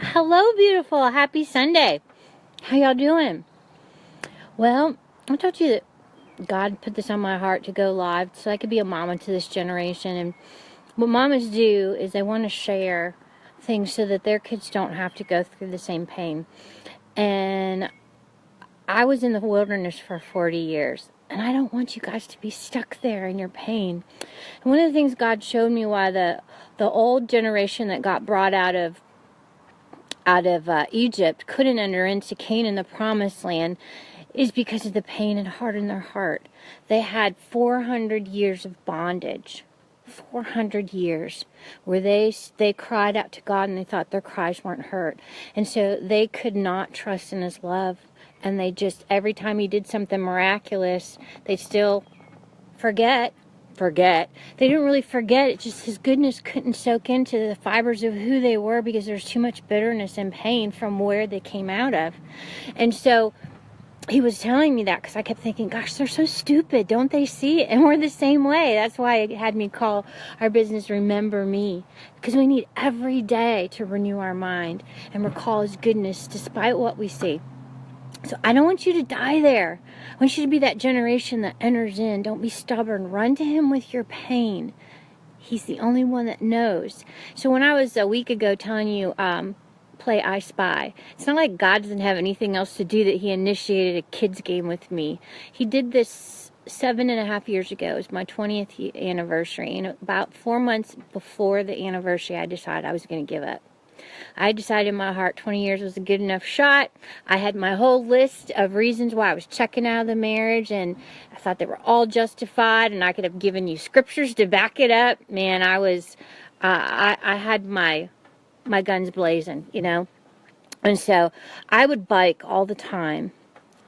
Hello, beautiful. Happy Sunday. How y'all doing? Well, I told you that God put this on my heart to go live so I could be a mama to this generation. And what mamas do is they want to share things so that their kids don't have to go through the same pain. And I was in the wilderness for 40 years. And I don't want you guys to be stuck there in your pain. And one of the things God showed me why the old generation that got brought out of Egypt couldn't enter into Canaan, the promised land, is because of the pain and hardened their heart. They had 400 years of bondage. 400 years where they cried out to God and they thought their cries weren't heard. And so they could not trust in his love. And they just, every time he did something miraculous, they still forget. They didn't really forget. It's just his goodness couldn't soak into the fibers of who they were because there's too much bitterness and pain from where they came out of. And so he was telling me that because I kept thinking, gosh, they're so stupid. Don't they see it? And we're the same way. That's why it had me call our business Remember Me. Because we need every day to renew our mind and recall his goodness despite what we see. So I don't want you to die there. I want you to be that generation that enters in. Don't be stubborn. Run to him with your pain. He's the only one that knows. So when I was a week ago telling you, play I Spy, it's not like God doesn't have anything else to do that he initiated a kids game with me. He did this 7.5 years ago. It was my 20th anniversary. And about 4 months before the anniversary, I decided I was going to give up. I decided in my heart 20 years was a good enough shot. I had my whole list of reasons why I was checking out of the marriage, and I thought they were all justified, and I could have given you scriptures to back it up. Man, I had my guns blazing, you know. And so I would bike all the time,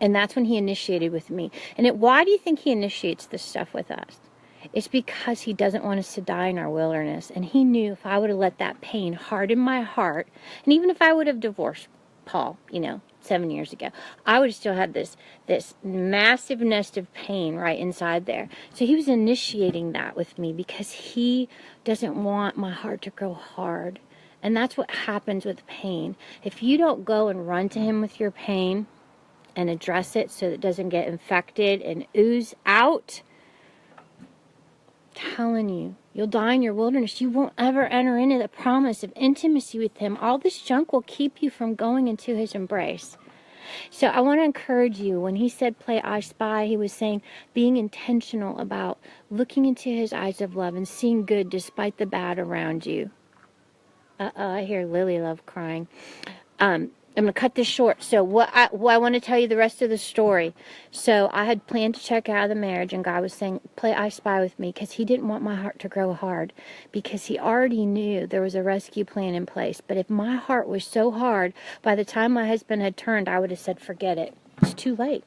and that's when he initiated with me. And why do you think he initiates this stuff with us? It's because he doesn't want us to die in our wilderness. And he knew if I would have let that pain harden my heart, and even if I would have divorced Paul, 7 years ago, I would have still had this massive nest of pain right inside there. So he was initiating that with me because he doesn't want my heart to grow hard. And that's what happens with pain. If you don't go and run to him with your pain and address it so that it doesn't get infected and ooze out, telling you, you'll die in your wilderness. You won't ever enter into the promise of intimacy with him. All this junk will keep you from going into his embrace. So I want to encourage you, when he said play I Spy, he was saying being intentional about looking into his eyes of love and seeing good despite the bad around you. I hear Lily Love crying. I'm going to cut this short. So what I want to tell you the rest of the story. So I had planned to check out of the marriage, and God was saying, play I Spy with me, because he didn't want my heart to grow hard, because he already knew there was a rescue plan in place. But if my heart was so hard, by the time my husband had turned, I would have said, forget it. It's too late.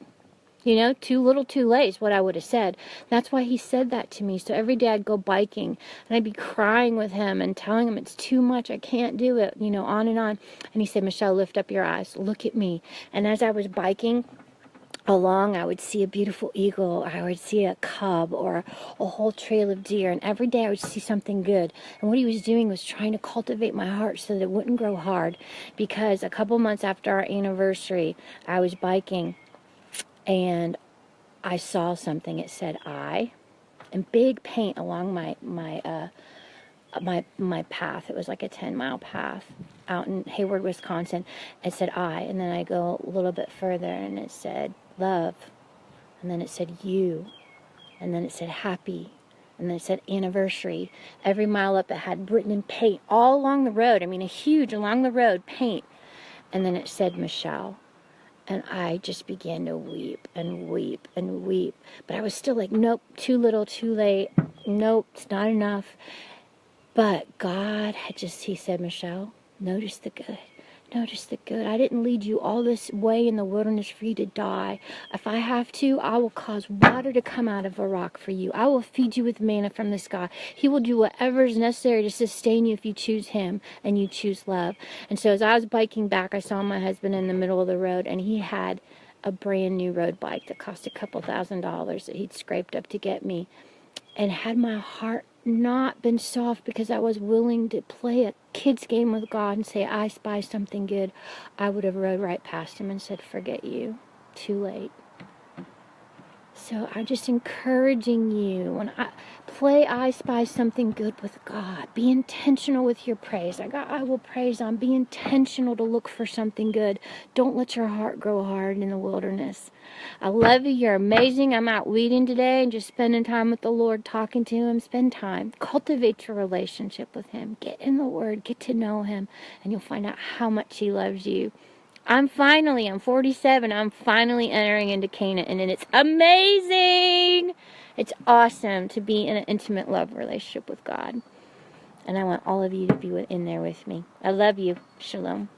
Too little, too late is what I would have said. That's why he said that to me. So every day I'd go biking, and I'd be crying with him and telling him it's too much. I can't do it, on and on. And he said, Michelle, lift up your eyes. Look at me. And as I was biking along, I would see a beautiful eagle, or I would see a cub, or a whole trail of deer. And every day I would see something good. And what he was doing was trying to cultivate my heart so that it wouldn't grow hard. Because a couple months after our anniversary, I was biking, and I saw something. It said I, in big paint along my path. It was like a 10-mile path out in Hayward, Wisconsin. It said I, and then I go a little bit further, and it said love, and then it said you, and then it said happy, and then it said anniversary. Every mile up it had written in paint all along the road. I mean, a huge along the road paint. And then it said Michelle. And I just began to weep and weep and weep. But I was still like, nope, too little, too late. Nope, it's not enough. But God he said, Michelle, notice the good. Notice the good. I didn't lead you all this way in the wilderness for you to die. If I have to, I will cause water to come out of a rock for you. I will feed you with manna from the sky. He will do whatever is necessary to sustain you if you choose him and you choose love. And so as I was biking back, I saw my husband in the middle of the road, and he had a brand new road bike that cost a couple $1,000s that he'd scraped up to get me, and had my heart not been soft because I was willing to play a kid's game with God and say, I spy something good, I would have rode right past him and said, forget you. Too late. So I'm just encouraging you, when I spy something good with God. Be intentional with your praise. I will praise on. Be intentional to look for something good. Don't let your heart grow hard in the wilderness. I love you. You're amazing. I'm out weeding today and just spending time with the Lord, talking to him. Spend time. Cultivate your relationship with him. Get in the Word. Get to know him. And you'll find out how much he loves you. I'm 47. I'm finally entering into Canaan, and it's amazing. It's awesome to be in an intimate love relationship with God. And I want all of you to be in there with me. I love you. Shalom.